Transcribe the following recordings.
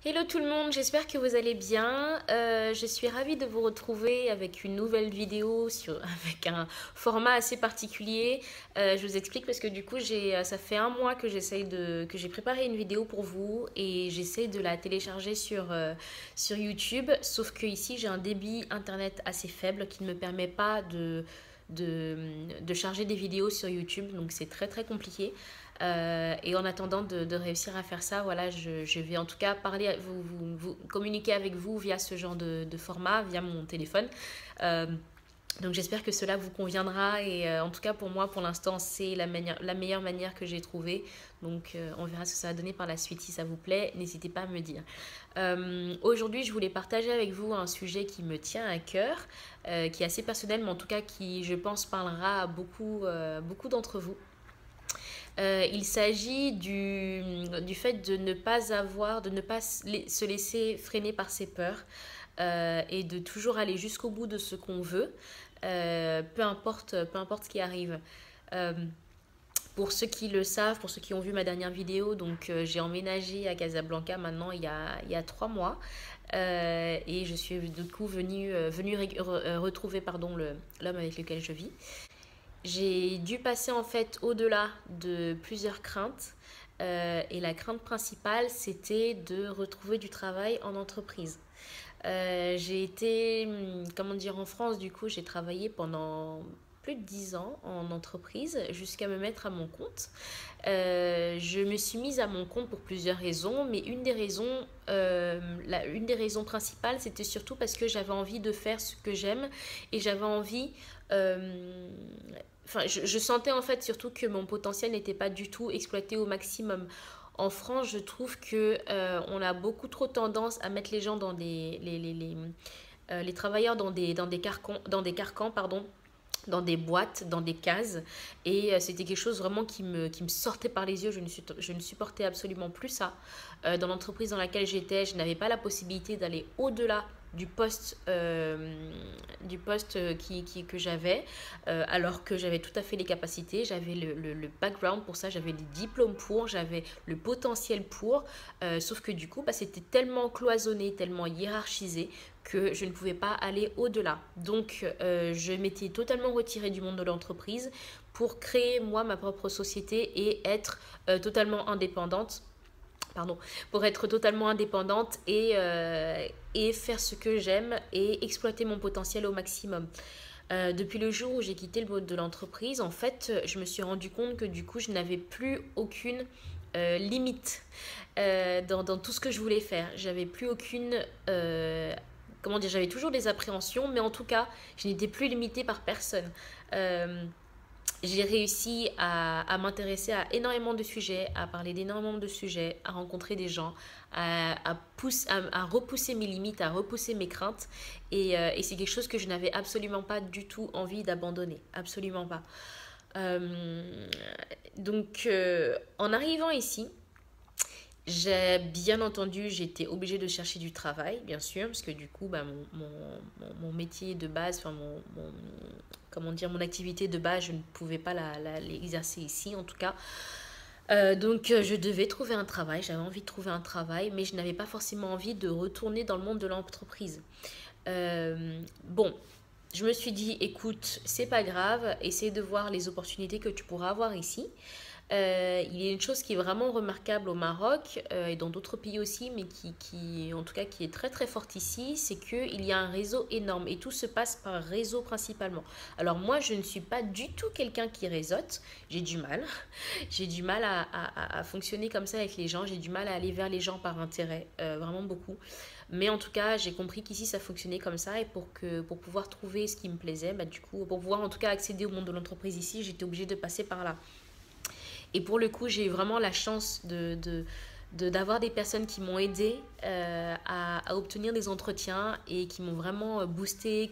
Hello tout le monde, j'espère que vous allez bien. Je suis ravie de vous retrouver avec une nouvelle vidéo avec un format assez particulier. Je vous explique parce que du coup ça fait un mois que que j'ai préparé une vidéo pour vous et j'essaie de la télécharger sur YouTube. Sauf que ici j'ai un débit internet assez faible qui ne me permet pas de, de charger des vidéos sur YouTube, donc c'est très compliqué. Et en attendant de réussir à faire ça, voilà, je vais en tout cas parler, communiquer avec vous via ce genre de format, via mon téléphone. Euh, donc j'espère que cela vous conviendra et en tout cas pour moi pour l'instant c'est la meilleure manière que j'ai trouvée. Donc on verra ce que ça va donner par la suite. Si ça vous plaît, n'hésitez pas à me dire. Aujourd'hui je voulais partager avec vous un sujet qui me tient à cœur, qui est assez personnel mais en tout cas qui je pense parlera à beaucoup d'entre vous. Il s'agit du fait de ne pas de ne pas se laisser freiner par ses peurs et de toujours aller jusqu'au bout de ce qu'on veut, peu importe ce qui arrive. Euh, pour ceux qui le savent, pour ceux qui ont vu ma dernière vidéo, donc j'ai emménagé à Casablanca maintenant il y a 3 mois. Et je suis du coup venue retrouver pardon, l'homme avec lequel je vis. J'ai dû passer en fait au-delà de plusieurs craintes. Et la crainte principale, c'était de retrouver du travail en entreprise. J'ai été, comment dire, en France, du coup, j'ai travaillé pendant plus de 10 ans en entreprise jusqu'à me mettre à mon compte. Je me suis mise à mon compte pour plusieurs raisons, mais une des raisons principales, c'était surtout parce que j'avais envie de faire ce que j'aime et j'avais envie euh, enfin, je sentais en fait surtout que mon potentiel n'était pas du tout exploité au maximum. En France, je trouve que on a beaucoup trop tendance à mettre les gens dans les travailleurs dans des carcans, pardon, dans des boîtes, dans des cases. Et c'était quelque chose vraiment qui me sortait par les yeux. Je ne supportais absolument plus ça. Dans l'entreprise dans laquelle j'étais, je n'avais pas la possibilité d'aller au-delà du poste que j'avais, alors que j'avais tout à fait les capacités, j'avais le background pour ça, j'avais les diplômes pour, j'avais le potentiel pour, sauf que du coup, bah, c'était tellement cloisonné, tellement hiérarchisé que je ne pouvais pas aller au-delà. Donc, je m'étais totalement retirée du monde de l'entreprise pour créer moi ma propre société et être totalement indépendante. Pardon, pour être totalement indépendante et faire ce que j'aime et exploiter mon potentiel au maximum. Depuis le jour où j'ai quitté le mode de l'entreprise, en fait, je me suis rendu compte que du coup, je n'avais plus aucune limite dans tout ce que je voulais faire. J'avais plus aucune comment dire, j'avais toujours des appréhensions, mais en tout cas, je n'étais plus limitée par personne. Euh, j'ai réussi m'intéresser à énormément de sujets, à parler d'énormément de sujets, à rencontrer des gens, à repousser mes limites, à repousser mes craintes. Et c'est quelque chose que je n'avais absolument pas du tout envie d'abandonner. Absolument pas. Euh, en arrivant ici, bien entendu, j'étais obligée de chercher du travail, bien sûr, parce que du coup, bah, mon métier de base, comment dire, mon activité de base, je ne pouvais pas l'exercer ici, en tout cas. Je devais trouver un travail, j'avais envie de trouver un travail, mais je n'avais pas forcément envie de retourner dans le monde de l'entreprise. Bon, je me suis dit, écoute, c'est pas grave, essaie de voir les opportunités que tu pourras avoir ici. Il y a une chose qui est vraiment remarquable au Maroc et dans d'autres pays aussi, mais en tout cas, qui est très forte ici, c'est qu'il y a un réseau énorme et tout se passe par réseau principalement. Alors moi, je ne suis pas du tout quelqu'un qui réseaute, j'ai du mal. J'ai du mal à fonctionner comme ça avec les gens, j'ai du mal à aller vers les gens par intérêt, vraiment beaucoup. Mais en tout cas, j'ai compris qu'ici ça fonctionnait comme ça et pour pouvoir trouver ce qui me plaisait, bah, du coup, pour pouvoir en tout cas accéder au monde de l'entreprise ici, j'étais obligée de passer par là. Et pour le coup, j'ai eu vraiment la chance d'avoir des personnes qui m'ont aidé à obtenir des entretiens et qui m'ont vraiment boosté,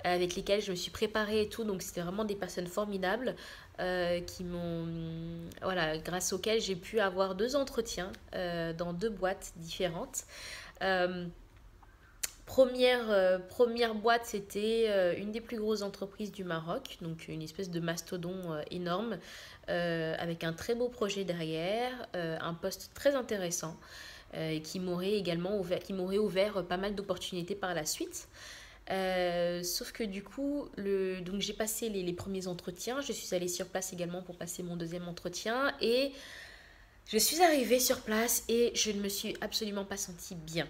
avec lesquelles je me suis préparée et tout. Donc c'était vraiment des personnes formidables voilà, grâce auxquelles j'ai pu avoir 2 entretiens dans 2 boîtes différentes. Euh, Première boîte, c'était une des plus grosses entreprises du Maroc, donc une espèce de mastodon énorme, avec un très beau projet derrière, un poste très intéressant. qui m'aurait également ouvert, qui m'aurait ouvert pas mal d'opportunités par la suite. Sauf que du coup, donc j'ai passé les premiers entretiens. Je suis allée sur place également pour passer mon deuxième entretien. Et je suis arrivée sur place et je ne me suis absolument pas sentie bien.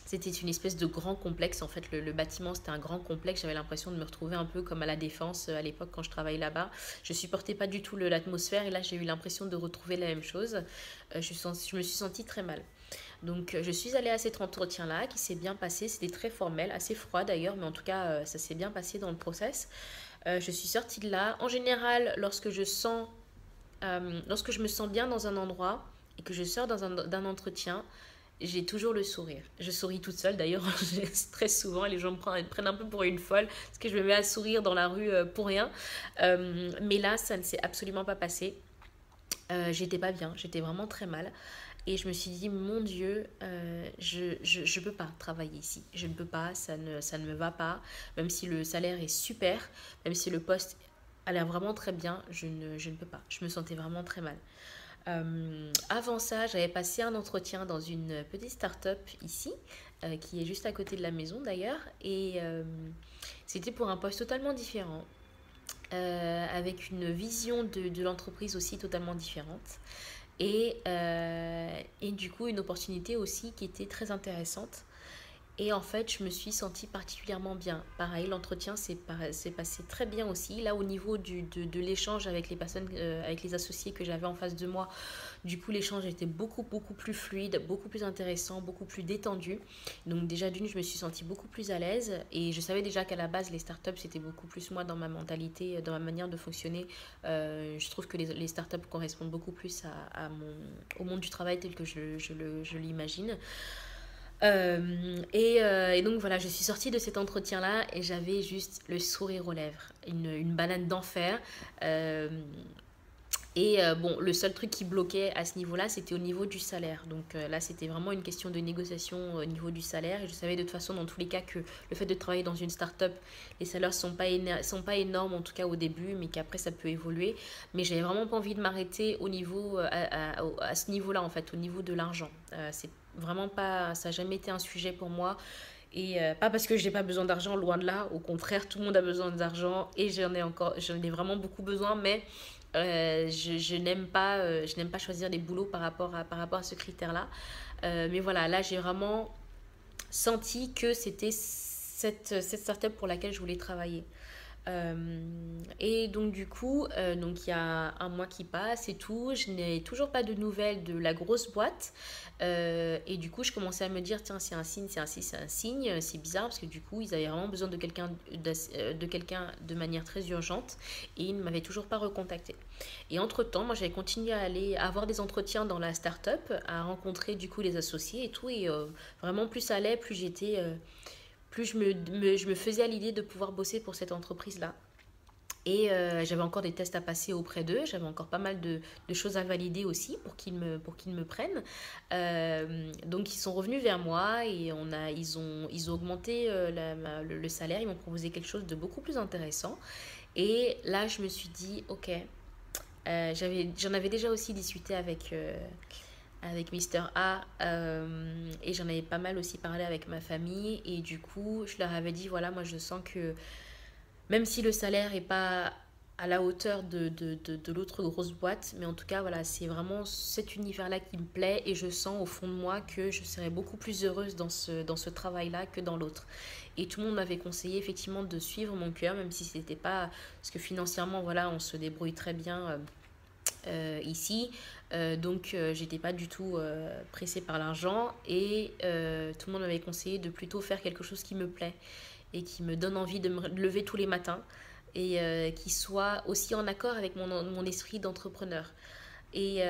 C'était une espèce de grand complexe. En fait, le bâtiment, c'était un grand complexe. J'avais l'impression de me retrouver un peu comme à la Défense à l'époque quand je travaillais là-bas. Je supportais pas du tout l'atmosphère et là, j'ai eu l'impression de retrouver la même chose. Je me suis sentie très mal. Donc, je suis allée à cet entretien-là qui s'est bien passé. C'était très formel, assez froid d'ailleurs, mais en tout cas, ça s'est bien passé dans le process. Je suis sortie de là. En général, lorsque je me sens bien dans un endroit et que je sors d'un entretien, j'ai toujours le sourire. Je souris toute seule d'ailleurs, très souvent, les gens prennent un peu pour une folle parce que je me mets à sourire dans la rue pour rien. Mais là, ça ne s'est absolument pas passé. J'étais pas bien, j'étais vraiment très mal. Et je me suis dit, mon Dieu, je peux pas travailler ici. Je ne peux pas, ça ne me va pas. Même si le salaire est super, même si le poste a l'air vraiment très bien, je ne peux pas. Je me sentais vraiment très mal. Avant ça, j'avais passé un entretien dans une petite start-up ici, qui est juste à côté de la maison d'ailleurs. Et c'était pour un poste totalement différent, avec une vision de l'entreprise aussi totalement différente. Et du coup, une opportunité aussi qui était très intéressante. Et en fait, je me suis sentie particulièrement bien. Pareil, l'entretien s'est passé très bien aussi. Là, au niveau de l'échange avec les personnes, avec les associés que j'avais en face de moi, du coup, l'échange était beaucoup, beaucoup plus fluide, beaucoup plus intéressant, beaucoup plus détendu. Donc déjà, d'une, je me suis sentie beaucoup plus à l'aise. Et je savais déjà qu'à la base, les startups, c'était beaucoup plus moi dans ma mentalité, dans ma manière de fonctionner. Je trouve que les startups correspondent beaucoup plus au monde du travail tel que je l'imagine. Et donc voilà, je suis sortie de cet entretien-là et j'avais juste le sourire aux lèvres, une banane d'enfer. Euh, bon, le seul truc qui bloquait à ce niveau-là, c'était au niveau du salaire. Donc là, c'était vraiment une question de négociation au niveau du salaire. Et je savais de toute façon, dans tous les cas, que le fait de travailler dans une start-up, les salaires sont pas énormes, en tout cas au début, mais qu'après, ça peut évoluer. Mais j'avais vraiment pas envie de m'arrêter au niveau, à ce niveau-là, en fait, au niveau de l'argent. C'est vraiment pas, ça n'a jamais été un sujet pour moi. Et pas parce que j'ai pas besoin d'argent, loin de là. Au contraire, tout le monde a besoin d'argent et j'en ai vraiment beaucoup besoin. Mais je n'aime pas choisir des boulots par rapport à ce critère-là. Mais voilà, là, j'ai vraiment senti que c'était cette startup pour laquelle je voulais travailler. Et donc du coup, donc il y a un mois qui passe et tout, je n'ai toujours pas de nouvelles de la grosse boîte. Et du coup, je commençais à me dire, tiens, c'est un signe, c'est un signe, c'est un signe. C'est bizarre parce que du coup, ils avaient vraiment besoin de quelqu'un de manière très urgente et ils ne m'avaient toujours pas recontacté. Et entre-temps, moi, j'avais continué à avoir des entretiens dans la start-up, à rencontrer du coup les associés et tout. Et vraiment, plus ça allait, plus je me faisais à l'idée de pouvoir bosser pour cette entreprise-là. Et j'avais encore des tests à passer auprès d'eux, j'avais encore pas mal de choses à valider aussi pour qu'ils me prennent. Donc ils sont revenus vers moi et ils ont augmenté le salaire, ils m'ont proposé quelque chose de beaucoup plus intéressant. Et là, je me suis dit, ok, j'en avais déjà aussi discuté avec Mister A, et j'en avais pas mal aussi parlé avec ma famille et du coup je leur avais dit voilà, moi je sens que même si le salaire est pas à la hauteur de l'autre grosse boîte, mais en tout cas voilà, c'est vraiment cet univers là qui me plaît et je sens au fond de moi que je serais beaucoup plus heureuse dans ce travail là que dans l'autre. Et tout le monde m'avait conseillé effectivement de suivre mon cœur, même si c'était pas, parce que financièrement voilà, on se débrouille très bien ici. Donc j'étais pas du tout pressée par l'argent et tout le monde m'avait conseillé de plutôt faire quelque chose qui me plaît et qui me donne envie de me lever tous les matins et qui soit aussi en accord avec mon esprit d'entrepreneur. Et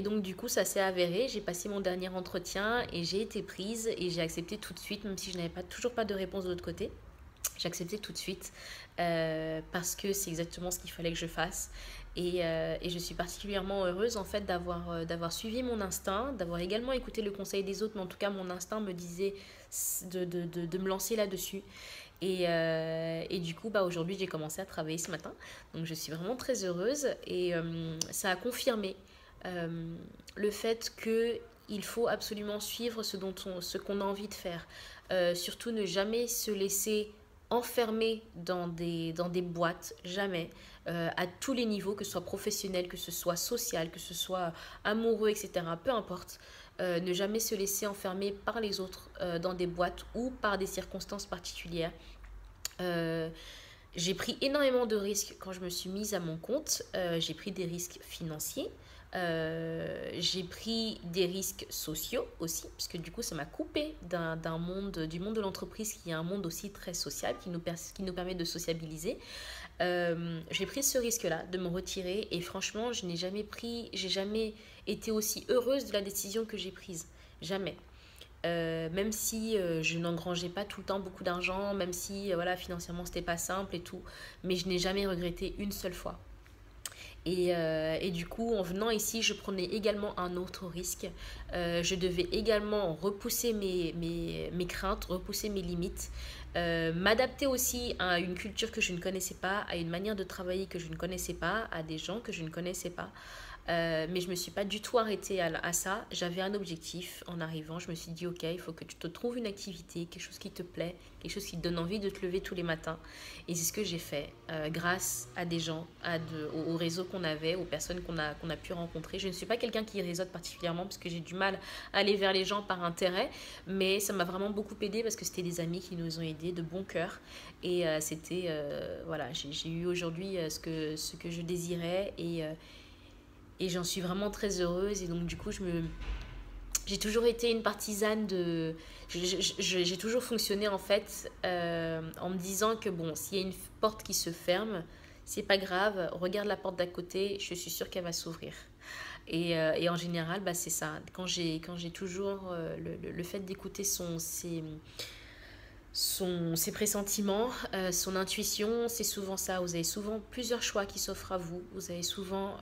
donc du coup ça s'est avéré, j'ai passé mon dernier entretien et j'ai été prise et j'ai accepté tout de suite, même si je n'avais toujours pas de réponse de l'autre côté. J'ai accepté tout de suite parce que c'est exactement ce qu'il fallait que je fasse. Et je suis particulièrement heureuse en fait d'avoir suivi mon instinct, d'avoir également écouté le conseil des autres, mais en tout cas mon instinct me disait de me lancer là-dessus. Et du coup, bah, aujourd'hui, j'ai commencé à travailler ce matin. Donc je suis vraiment très heureuse et ça a confirmé le fait qu'il il faut absolument suivre ce qu'on a envie de faire. Surtout ne jamais se laisser enfermer dans des boîtes, jamais, à tous les niveaux, que ce soit professionnel, que ce soit social, que ce soit amoureux, etc. Peu importe. Ne jamais se laisser enfermer par les autres dans des boîtes ou par des circonstances particulières. Euh, j'ai pris énormément de risques quand je me suis mise à mon compte. J'ai pris des risques financiers. J'ai pris des risques sociaux aussi, parce que du coup, ça m'a coupé d'un monde, du monde de l'entreprise qui est un monde aussi très social, qui nous permet de sociabiliser. J'ai pris ce risque-là de me retirer et franchement, j'ai jamais été aussi heureuse de la décision que j'ai prise. Jamais. Même si je n'engrangeais pas tout le temps beaucoup d'argent, même si voilà, financièrement c'était pas simple et tout, mais je n'ai jamais regretté une seule fois. Et du coup, en venant ici, je prenais également un autre risque. Je devais également repousser mes craintes, repousser mes limites, m'adapter aussi à une culture que je ne connaissais pas, à une manière de travailler que je ne connaissais pas, à des gens que je ne connaissais pas. Mais je ne me suis pas du tout arrêtée à ça. J'avais un objectif en arrivant. Je me suis dit, ok, il faut que tu te trouves une activité, quelque chose qui te plaît, quelque chose qui te donne envie de te lever tous les matins. Et c'est ce que j'ai fait grâce à des gens, au réseau qu'on avait, aux personnes qu'on a pu rencontrer. Je ne suis pas quelqu'un qui réseaute particulièrement parce que j'ai du mal à aller vers les gens par intérêt. Mais ça m'a vraiment beaucoup aidé parce que c'était des amis qui nous ont aidés de bon cœur. Et voilà, j'ai eu aujourd'hui ce que je désirais et j'en suis vraiment très heureuse. Et donc, du coup, j'ai toujours été une partisane de... J'ai toujours fonctionné, en fait, en me disant que, bon, s'il y a une porte qui se ferme, c'est pas grave, regarde la porte d'à côté, je suis sûre qu'elle va s'ouvrir. Et en général, bah, c'est ça. Quand j'ai toujours le fait d'écouter ses pressentiments, son intuition, c'est souvent ça. Vous avez souvent plusieurs choix qui s'offrent à vous. Vous avez souvent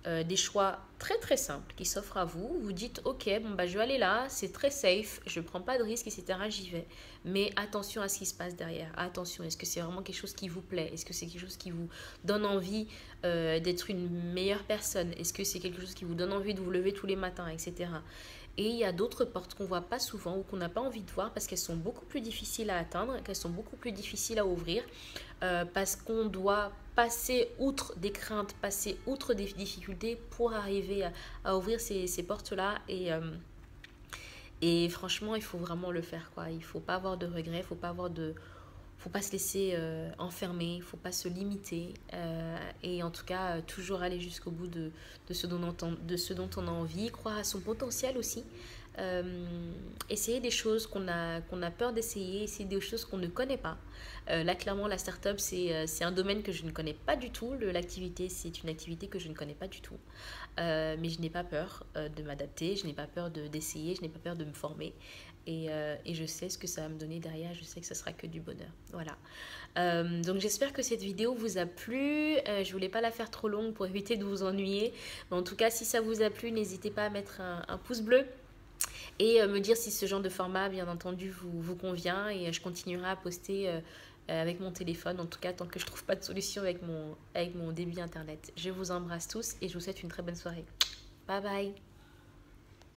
des choix très très simples qui s'offrent à vous. Vous dites, ok, bon, bah, je vais aller là, c'est très safe, je ne prends pas de risques, etc. J'y vais. Mais attention à ce qui se passe derrière. Attention, est-ce que c'est vraiment quelque chose qui vous plaît? Est-ce que c'est quelque chose qui vous donne envie d'être une meilleure personne? Est-ce que c'est quelque chose qui vous donne envie de vous lever tous les matins, etc. Et il y a d'autres portes qu'on ne voit pas souvent ou qu'on n'a pas envie de voir parce qu'elles sont beaucoup plus difficiles à atteindre, qu'elles sont beaucoup plus difficiles à ouvrir, parce qu'on doit passer outre des craintes, passer outre des difficultés pour arriver à ouvrir ces portes-là. Et franchement, il faut vraiment le faire, quoi. Il ne faut pas avoir de regrets, faut pas se laisser enfermer, il faut pas se limiter et en tout cas toujours aller jusqu'au bout de ce dont on a envie, croire à son potentiel aussi, euh, essayer des choses qu'on a peur d'essayer, essayer des choses qu'on ne connaît pas. Là clairement la startup c'est un domaine que je ne connais pas du tout, l'activité c'est une activité que je ne connais pas du tout. Mais je n'ai pas peur de m'adapter, je n'ai pas peur d'essayer, je n'ai pas peur de me former. Et je sais ce que ça va me donner derrière, je sais que ce sera que du bonheur. Voilà. Donc j'espère que cette vidéo vous a plu. Je voulais pas la faire trop longue pour éviter de vous ennuyer. Mais en tout cas, si ça vous a plu, n'hésitez pas à mettre un pouce bleu et me dire si ce genre de format, bien entendu, vous convient. Et je continuerai à poster avec mon téléphone, en tout cas tant que je trouve pas de solution avec mon débit internet. Je vous embrasse tous et je vous souhaite une très bonne soirée. Bye bye.